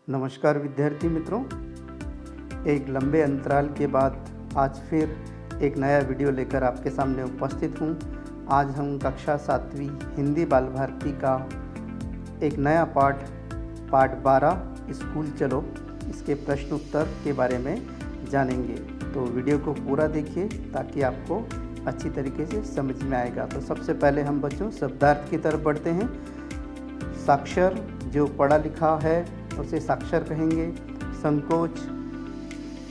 नमस्कार विद्यार्थी मित्रों, एक लंबे अंतराल के बाद आज फिर एक नया वीडियो लेकर आपके सामने उपस्थित हूँ। आज हम कक्षा 7वीं हिंदी बाल भारती का एक नया पाठ 12 स्कूल चलो, इसके प्रश्न उत्तर के बारे में जानेंगे। तो वीडियो को पूरा देखिए ताकि आपको अच्छी तरीके से समझ में आएगा। तो सबसे पहले हम बच्चों शब्दार्थ की तरफ बढ़ते हैं। साक्षर, जो पढ़ा लिखा है उसे साक्षर कहेंगे। संकोच,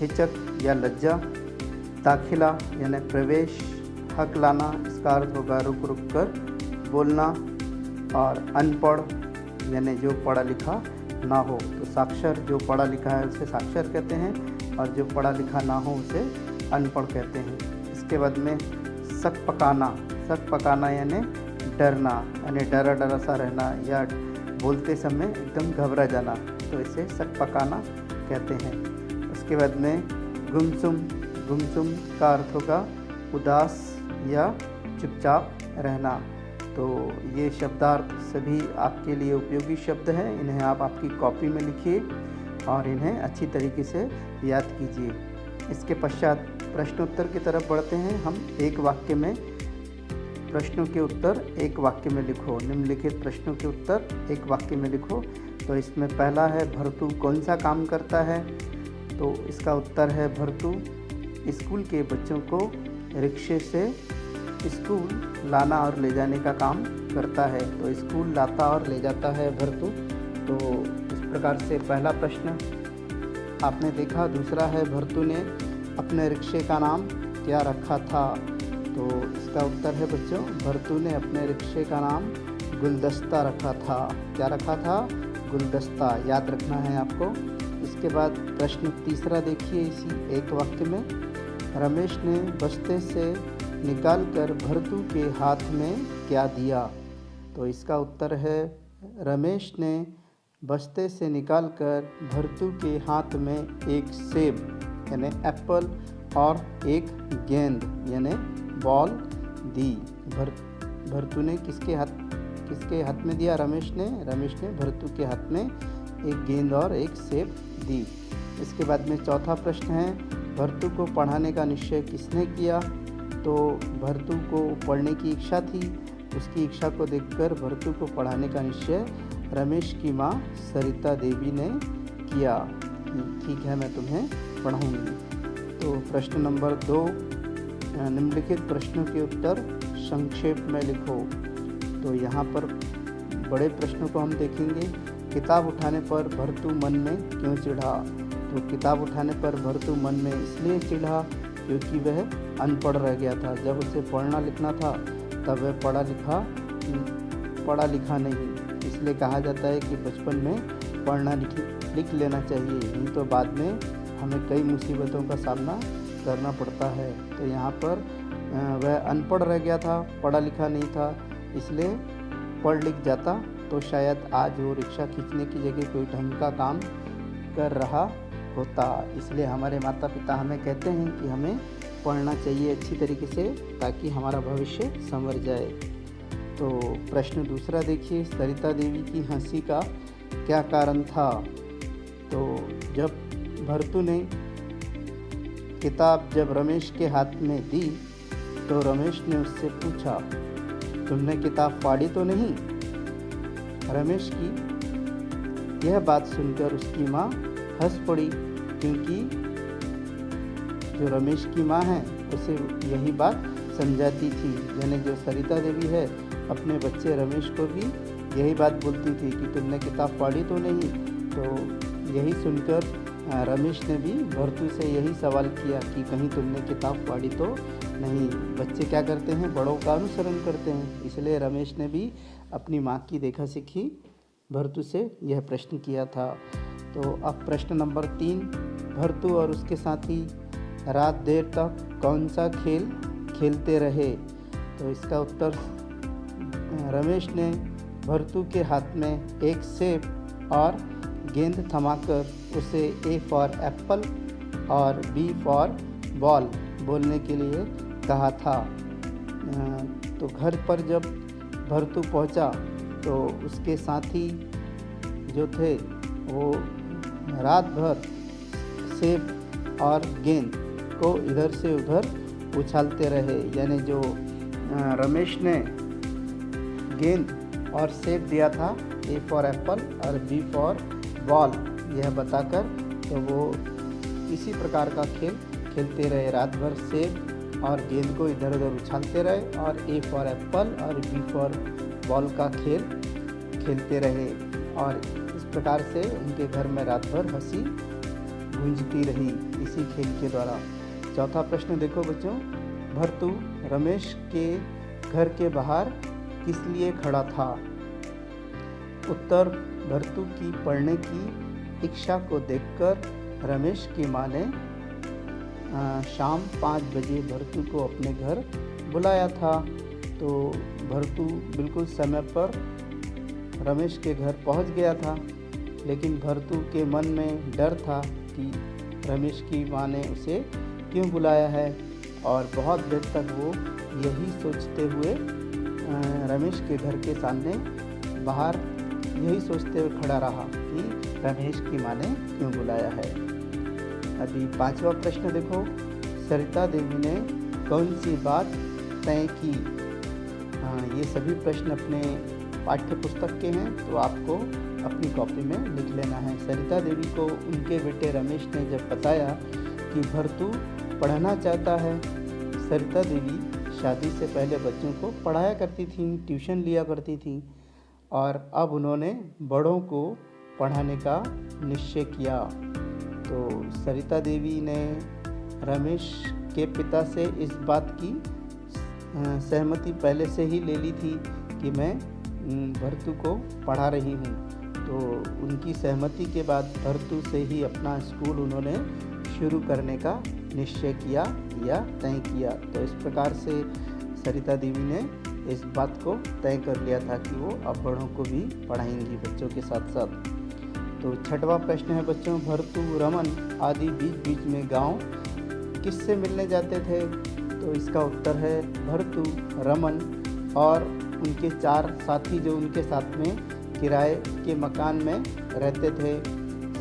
हिचक या लज्जा। दाखिला यानी प्रवेश, हक लाना, इसका अर्थ होगा रुक रुक कर बोलना। और अनपढ़ यानी जो पढ़ा लिखा ना हो। तो साक्षर जो पढ़ा लिखा है उसे साक्षर कहते हैं और जो पढ़ा लिखा ना हो उसे अनपढ़ कहते हैं। इसके बाद में शक पकाना यानी डरना, यानी डरा डरा सा रहना या बोलते समय एकदम घबरा जाना, तो इसे शक पकाना कहते हैं। उसके बाद में गुमसुम का अर्थ होगा उदास या चुपचाप रहना। तो ये शब्दार्थ सभी आपके लिए उपयोगी शब्द हैं। इन्हें आप आपकी कॉपी में लिखिए और इन्हें अच्छी तरीके से याद कीजिए। इसके पश्चात प्रश्नोत्तर की तरफ बढ़ते हैं। हम एक वाक्य में प्रश्नों के उत्तर एक वाक्य में लिखो। निम्नलिखित प्रश्नों के उत्तर एक वाक्य में लिखो। तो इसमें पहला है, भरतू कौन सा काम करता है? तो इसका उत्तर है, भरतू स्कूल के बच्चों को रिक्शे से स्कूल लाना और ले जाने का काम करता है। तो स्कूल लाता और ले जाता है भरतू। तो इस प्रकार से पहला प्रश्न आपने देखा। दूसरा है, भरतू ने अपने रिक्शे का नाम क्या रखा था? तो इसका उत्तर है बच्चों, भरतू ने अपने रिक्शे का नाम गुलदस्ता रखा था। क्या रखा था? गुलदस्ता। याद रखना है आपको। इसके बाद प्रश्न तीसरा देखिए इसी एक वाक्य में। रमेश ने बस्ते से निकालकर भरतू के हाथ में क्या दिया? तो इसका उत्तर है, रमेश ने बस्ते से निकालकर भरतू के हाथ में एक सेब यानी एप्पल और एक गेंद यानी बॉल दी। भरतू ने किसके हाथ में दिया? रमेश ने भरतू के हाथ में एक गेंद और एक सेब दी। इसके बाद में चौथा प्रश्न है, भरतू को पढ़ाने का निश्चय किसने किया? तो भरतू को पढ़ने की इच्छा थी। उसकी इच्छा को देखकर भरतू को पढ़ाने का निश्चय रमेश की माँ सरिता देवी ने किया। ठीक है, मैं तुम्हें पढ़ाऊँगी। तो प्रश्न नंबर 2, निम्नलिखित प्रश्नों के उत्तर संक्षेप में लिखो। तो यहाँ पर बड़े प्रश्नों को हम देखेंगे। किताब उठाने पर भरतू मन में क्यों चिढ़ा? तो किताब उठाने पर भरतू मन में इसलिए चिढ़ा क्योंकि वह अनपढ़ रह गया था। जब उसे पढ़ना लिखना था तब वह पढ़ा लिखा नहीं। इसलिए कहा जाता है कि बचपन में पढ़ना लिख लेना चाहिए, नहीं तो बाद में हमें कई मुसीबतों का सामना करना पड़ता है। तो यहाँ पर वह अनपढ़ रह गया था, पढ़ा लिखा नहीं था, इसलिए पढ़ लिख जाता तो शायद आज वो रिक्शा खींचने की जगह कोई ढंग का काम कर रहा होता। इसलिए हमारे माता पिता हमें कहते हैं कि हमें पढ़ना चाहिए अच्छी तरीके से ताकि हमारा भविष्य संवर जाए। तो प्रश्न दूसरा देखिए, सरिता देवी की हंसी का क्या कारण था? तो जब भरतू ने किताब जब रमेश के हाथ में दी तो रमेश ने उससे पूछा, तुमने किताब फाड़ी तो नहीं? रमेश की यह बात सुनकर उसकी माँ हंस पड़ी, क्योंकि जो रमेश की माँ है उसे यही बात समझाती थी। यानी जो सरिता देवी है अपने बच्चे रमेश को भी यही बात बोलती थी कि तुमने किताब फाड़ी तो नहीं। तो यही सुनकर रमेश ने भी भरतू से यही सवाल किया कि कहीं तुमने किताब फाड़ी तो नहीं। बच्चे क्या करते हैं? बड़ों का अनुसरण करते हैं। इसलिए रमेश ने भी अपनी माँ की देखा सीखी भरतू से यह प्रश्न किया था। तो अब प्रश्न नंबर 3, भरतू और उसके साथी रात देर तक कौन सा खेल खेलते रहे? तो इसका उत्तर, रमेश ने भरतू के हाथ में एक सेब और गेंद थमाकर उसे ए फॉर एप्पल और बी फॉर बॉल बोलने के लिए कहा था। तो घर पर जब भरतू पहुंचा तो उसके साथी जो थे वो रात भर सेब और गेंद को इधर से उधर उछालते रहे। यानी जो रमेश ने गेंद और सेब दिया था, ए फॉर एप्पल और बी फॉर बॉल, यह बताकर, तो वो इसी प्रकार का खेल खेलते रहे। रात भर सेब और गेंद को इधर उधर उछालते रहे और ए फॉर एप्पल और बी फॉर बॉल का खेल खेलते रहे। और इस प्रकार से उनके घर में रात भर हंसी गूंजती रही इसी खेल के द्वारा। चौथा प्रश्न देखो बच्चों, भरतू रमेश के घर के बाहर किस लिए खड़ा था? उत्तर, भरतू की पढ़ने की इच्छा को देखकर रमेश की माँ ने शाम 5 बजे भरतू को अपने घर बुलाया था। तो भरतू बिल्कुल समय पर रमेश के घर पहुंच गया था, लेकिन भरतू के मन में डर था कि रमेश की माँ ने उसे क्यों बुलाया है, और बहुत देर तक वो यही सोचते हुए रमेश के घर के सामने बाहर यही सोचते हुए खड़ा रहा कि रमेश की माँ ने क्यों बुलाया है। अभी 5वां प्रश्न देखो, सरिता देवी ने कौन सी बात तय की? ये सभी प्रश्न अपने पाठ्य पुस्तक के हैं, तो आपको अपनी कॉपी में लिख लेना है। सरिता देवी को उनके बेटे रमेश ने जब बताया कि भरतू पढ़ना चाहता है, सरिता देवी शादी से पहले बच्चों को पढ़ाया करती थी, ट्यूशन लिया करती थी, और अब उन्होंने बड़ों को पढ़ाने का निश्चय किया। तो सरिता देवी ने रमेश के पिता से इस बात की सहमति पहले से ही ले ली थी कि मैं भरतू को पढ़ा रही हूँ। तो उनकी सहमति के बाद भरतू से ही अपना स्कूल उन्होंने शुरू करने का निश्चय किया या तय किया। तो इस प्रकार से सरिता देवी ने इस बात को तय कर लिया था कि वो अब बड़ों को भी पढ़ाएंगी बच्चों के साथ साथ। तो 6वां प्रश्न है बच्चों, भरतू, रमन आदि बीच बीच में गांव किससे मिलने जाते थे? तो इसका उत्तर है, भरतू, रमन और उनके 4 साथी जो उनके साथ में किराए के मकान में रहते थे,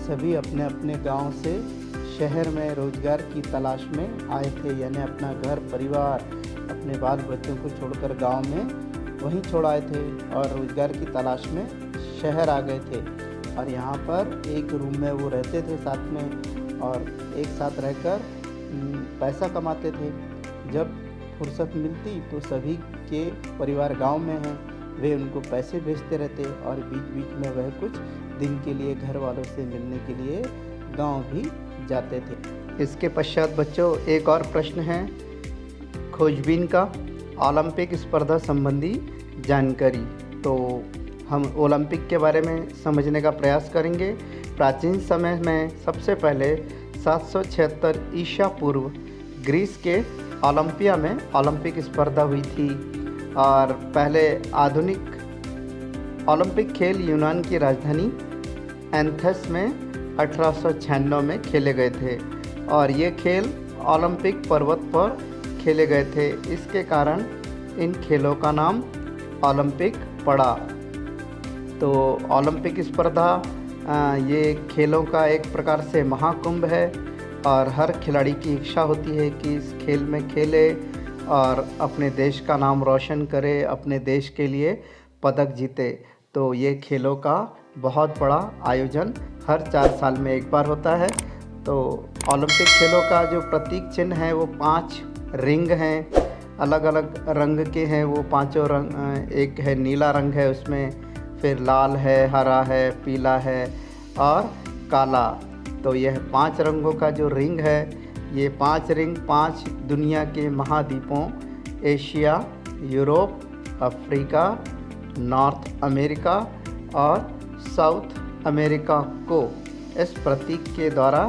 सभी अपने अपने गांव से शहर में रोजगार की तलाश में आए थे। यानी अपना घर परिवार, अपने बाल बच्चों को छोड़कर गांव में वहीं छोड़ आए थे और रोजगार की तलाश में शहर आ गए थे। और यहाँ पर एक रूम में वो रहते थे साथ में, और एक साथ रहकर पैसा कमाते थे। जब फुर्सत मिलती तो सभी के परिवार गांव में हैं, वे उनको पैसे भेजते रहते, और बीच बीच में वह कुछ दिन के लिए घर वालों से मिलने के लिए गांव भी जाते थे। इसके पश्चात बच्चों एक और प्रश्न है, खोजबीन का ओलंपिक स्पर्धा संबंधी जानकारी। तो हम ओलंपिक के बारे में समझने का प्रयास करेंगे। प्राचीन समय में सबसे पहले 776 ईसा पूर्व ग्रीस के ओलंपिया में ओलंपिक स्पर्धा हुई थी, और पहले आधुनिक ओलंपिक खेल यूनान की राजधानी एथेंस में 1896 में खेले गए थे, और ये खेल ओलंपिक पर्वत पर खेले गए थे। इसके कारण इन खेलों का नाम ओलंपिक पड़ा। तो ओलंपिक स्पर्धा ये खेलों का एक प्रकार से महाकुंभ है, और हर खिलाड़ी की इच्छा होती है कि इस खेल में खेले और अपने देश का नाम रोशन करे, अपने देश के लिए पदक जीते। तो ये खेलों का बहुत बड़ा आयोजन हर 4 साल में एक बार होता है। तो ओलंपिक खेलों का जो प्रतीक चिन्ह है वो 5 रिंग हैं, अलग अलग रंग के हैं वो पांचों रंग। एक है नीला रंग है उसमें, फिर लाल है, हरा है, पीला है और काला। तो यह 5 रंगों का जो रिंग है, ये 5 रिंग 5 दुनिया के महाद्वीपों Asia, Europe, Africa, north America और साउथ अमेरिका को इस प्रतीक के द्वारा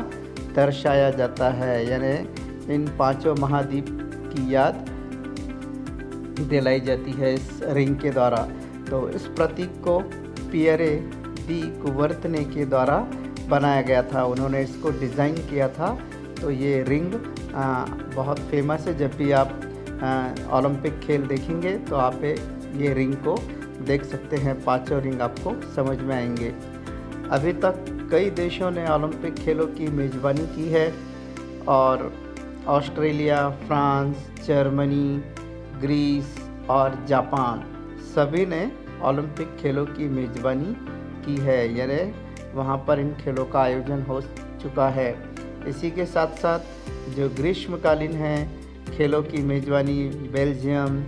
दर्शाया जाता है। यानी इन 5 महाद्वीप की याद दिलाई जाती है इस रिंग के द्वारा। तो इस प्रतीक को पियरे डी कुवर्तने के द्वारा बनाया गया था, उन्होंने इसको डिज़ाइन किया था। तो ये रिंग बहुत फेमस है। जब भी आप ओलंपिक खेल देखेंगे तो आप ये रिंग को देख सकते हैं, 5 रिंग आपको समझ में आएंगे। अभी तक कई देशों ने ओलंपिक खेलों की मेज़बानी की है और ऑस्ट्रेलिया, फ्रांस, जर्मनी, ग्रीस और जापान सभी ने ओलंपिक खेलों की मेज़बानी की है, यानी वहाँ पर इन खेलों का आयोजन हो चुका है। इसी के साथ साथ जो ग्रीष्मकालीन हैं खेलों की मेज़बानी बेल्जियम,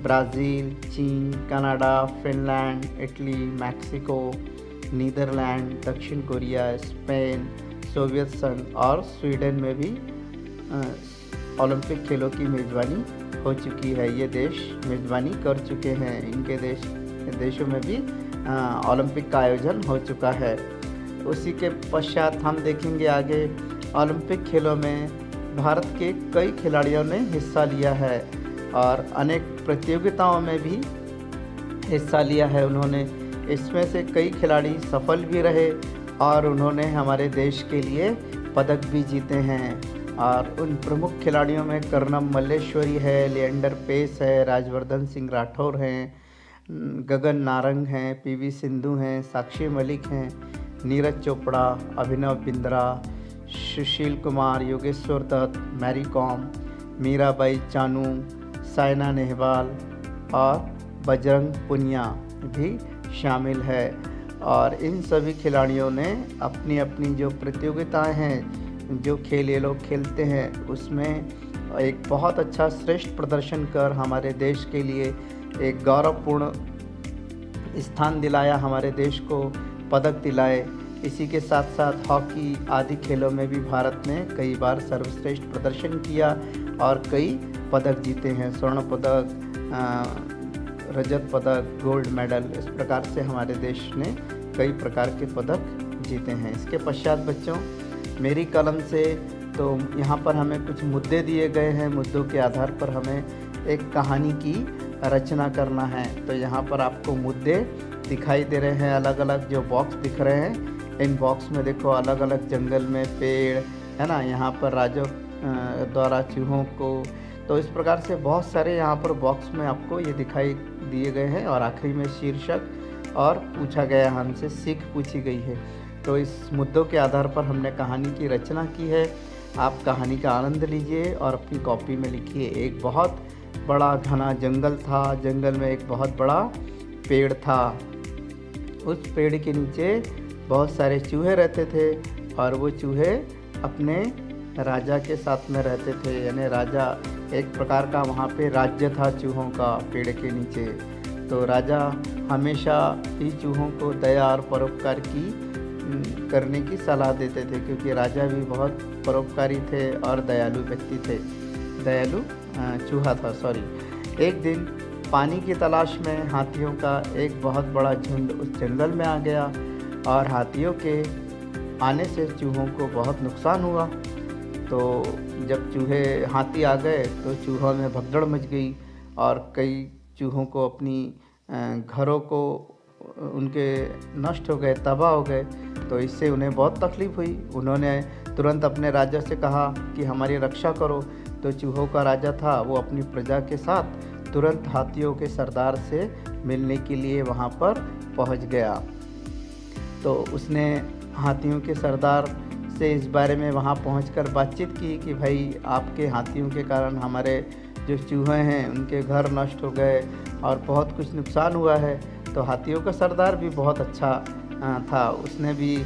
ब्राज़ील, चीन, Canada, Finland, Italy, Mexico, Netherland, दक्षिण कोरिया, स्पेन, सोवियत संघ और स्वीडन में भी ओलंपिक खेलों की मेज़बानी हो चुकी है। ये देश मेज़बानी कर चुके हैं, इनके देशों में भी ओलंपिक का आयोजन हो चुका है। उसी के पश्चात हम देखेंगे आगे ओलंपिक खेलों में भारत के कई खिलाड़ियों ने हिस्सा लिया है और अनेक प्रतियोगिताओं में भी हिस्सा लिया है उन्होंने। इसमें से कई खिलाड़ी सफल भी रहे और उन्होंने हमारे देश के लिए पदक भी जीते हैं। और उन प्रमुख खिलाड़ियों में कर्णम मल्लेश्वरी है, लिएंडर पेस है, राजवर्धन सिंह राठौर हैं, गगन नारंग हैं, पीवी सिंधु हैं, साक्षी मलिक हैं, नीरज चोपड़ा, अभिनव बिंद्रा, सुशील कुमार, योगेश्वर दत्त, मैरी कॉम, मीराबाई चानू, साइना नेहवाल और बजरंग पुनिया भी शामिल है। और इन सभी खिलाड़ियों ने अपनी अपनी जो प्रतियोगिताएं हैं, जो खेल ये लोग खेलते हैं, उसमें एक बहुत अच्छा श्रेष्ठ प्रदर्शन कर हमारे देश के लिए एक गौरवपूर्ण स्थान दिलाया, हमारे देश को पदक दिलाए। इसी के साथ साथ हॉकी आदि खेलों में भी भारत ने कई बार सर्वश्रेष्ठ प्रदर्शन किया और कई पदक जीते हैं, स्वर्ण पदक, रजत पदक, गोल्ड मेडल। इस प्रकार से हमारे देश ने कई प्रकार के पदक जीते हैं। इसके पश्चात बच्चों मेरी कलम से तो यहाँ पर हमें कुछ मुद्दे दिए गए हैं, मुद्दों के आधार पर हमें एक कहानी की रचना करना है। तो यहाँ पर आपको मुद्दे दिखाई दे रहे हैं, अलग अलग जो बॉक्स दिख रहे हैं, इन बॉक्स में देखो अलग अलग जंगल में पेड़ है ना, यहाँ पर राजों द्वारा चूहों को, तो इस प्रकार से बहुत सारे यहाँ पर बॉक्स में आपको ये दिखाई दिए गए हैं। और आखिरी में शीर्षक और पूछा गया, हमसे सीख पूछी गई है। तो इस मुद्दों के आधार पर हमने कहानी की रचना की है। आप कहानी का आनंद लीजिए और अपनी कॉपी में लिखिए। एक बहुत बड़ा घना जंगल था, जंगल में एक बहुत बड़ा पेड़ था। उस पेड़ के नीचे बहुत सारे चूहे रहते थे और वो चूहे अपने राजा के साथ में रहते थे, यानी राजा एक प्रकार का वहाँ पे राज्य था चूहों का पेड़ के नीचे। तो राजा हमेशा ही चूहों को दया और परोपकार करने की सलाह देते थे, क्योंकि राजा भी बहुत परोपकारी थे और दयालु व्यक्ति थे, दयालु चूहा था, सॉरी। एक दिन पानी की तलाश में हाथियों का एक बहुत बड़ा झुंड उस जंगल में आ गया और हाथियों के आने से चूहों को बहुत नुकसान हुआ। तो जब हाथी आ गए तो चूहों में भगदड़ मच गई और कई चूहों को अपनी घरों को उनके नष्ट हो गए, तबाह हो गए। तो इससे उन्हें बहुत तकलीफ़ हुई। उन्होंने तुरंत अपने राजा से कहा कि हमारी रक्षा करो। तो चूहों का राजा था, वो अपनी प्रजा के साथ तुरंत हाथियों के सरदार से मिलने के लिए वहाँ पर पहुँच गया। तो उसने हाथियों के सरदार से इस बारे में वहाँ पहुंचकर बातचीत की कि भाई आपके हाथियों के कारण हमारे जो चूहे हैं उनके घर नष्ट हो गए और बहुत कुछ नुकसान हुआ है। तो हाथियों का सरदार भी बहुत अच्छा था, उसने भी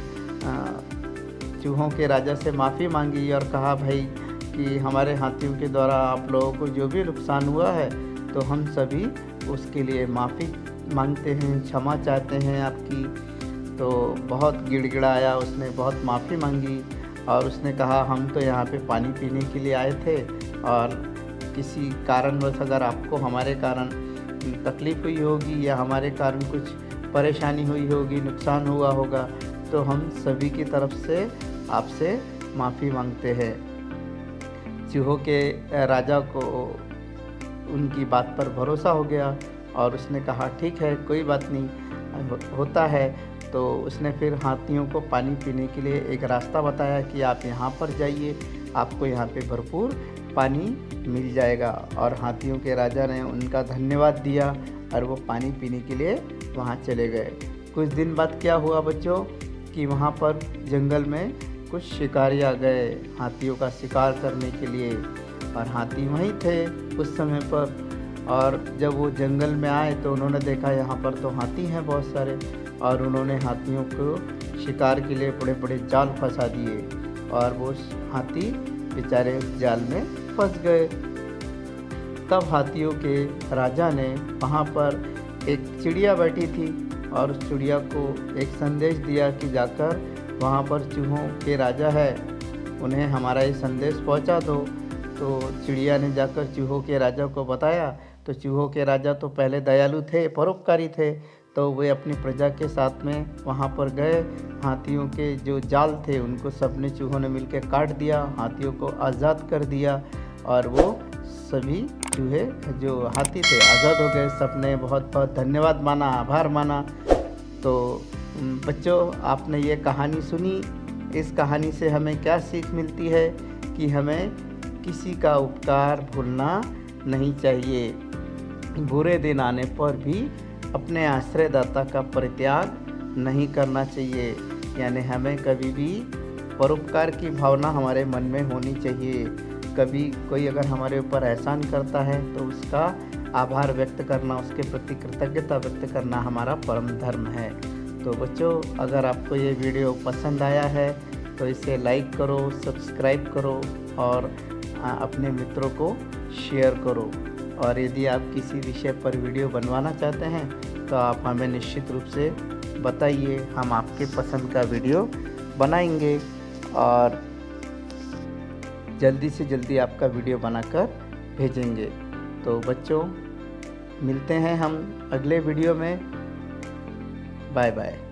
चूहों के राजा से माफ़ी मांगी और कहा भाई कि हमारे हाथियों के द्वारा आप लोगों को जो भी नुकसान हुआ है तो हम सभी उसके लिए माफ़ी मांगते हैं, क्षमा चाहते हैं आपकी। तो बहुत गिड़गिड़ाया उसने, बहुत माफ़ी मांगी और उसने कहा हम तो यहाँ पे पानी पीने के लिए आए थे और किसी कारणवश अगर आपको हमारे कारण तकलीफ़ हुई होगी या हमारे कारण कुछ परेशानी हुई होगी, नुकसान हुआ होगा, तो हम सभी की तरफ से आपसे माफ़ी मांगते हैं। चूहों के राजा को उनकी बात पर भरोसा हो गया और उसने कहा ठीक है, कोई बात नहीं, होता है। तो उसने फिर हाथियों को पानी पीने के लिए एक रास्ता बताया कि आप यहाँ पर जाइए, आपको यहाँ पे भरपूर पानी मिल जाएगा। और हाथियों के राजा ने उनका धन्यवाद दिया और वो पानी पीने के लिए वहाँ चले गए। कुछ दिन बाद क्या हुआ बच्चों कि वहाँ पर जंगल में कुछ शिकारी आ गए हाथियों का शिकार करने के लिए, और हाथी वहीं थे उस समय पर। और जब वो जंगल में आए तो उन्होंने देखा यहाँ पर तो हाथी हैं बहुत सारे, और उन्होंने हाथियों को शिकार के लिए बड़े बड़े जाल फंसा दिए, और वो हाथी बेचारे उस जाल में फंस गए। तब हाथियों के राजा ने वहाँ पर एक चिड़िया बैठी थी, और उस चिड़िया को एक संदेश दिया कि जाकर वहाँ पर चूहों के राजा है, उन्हें हमारा ये संदेश पहुँचा दो। तो चिड़िया ने जाकर चूहों के राजा को बताया। तो चूहों के राजा तो पहले दयालु थे, परोपकारी थे, तो वे अपनी प्रजा के साथ में वहाँ पर गए। हाथियों के जो जाल थे उनको सबने चूहों ने मिलकर काट दिया, हाथियों को आज़ाद कर दिया, और वो सभी चूहे जो हाथी थे आज़ाद हो गए। सबने बहुत बहुत धन्यवाद माना, आभार माना। तो बच्चों, आपने ये कहानी सुनी, इस कहानी से हमें क्या सीख मिलती है कि हमें किसी का उपकार भूलना नहीं चाहिए। बुरे दिन आने पर भी अपने आश्रयदाता का परित्याग नहीं करना चाहिए। यानी हमें कभी भी परोपकार की भावना हमारे मन में होनी चाहिए। कभी कोई अगर हमारे ऊपर एहसान करता है तो उसका आभार व्यक्त करना, उसके प्रति कृतज्ञता व्यक्त करना हमारा परम धर्म है। तो बच्चों, अगर आपको ये वीडियो पसंद आया है तो इसे लाइक करो, सब्सक्राइब करो और अपने मित्रों को शेयर करो। और यदि आप किसी विषय पर वीडियो बनवाना चाहते हैं तो आप हमें निश्चित रूप से बताइए, हम आपके पसंद का वीडियो बनाएंगे और जल्दी से जल्दी आपका वीडियो बनाकर भेजेंगे। तो बच्चों, मिलते हैं हम अगले वीडियो में। Bye bye.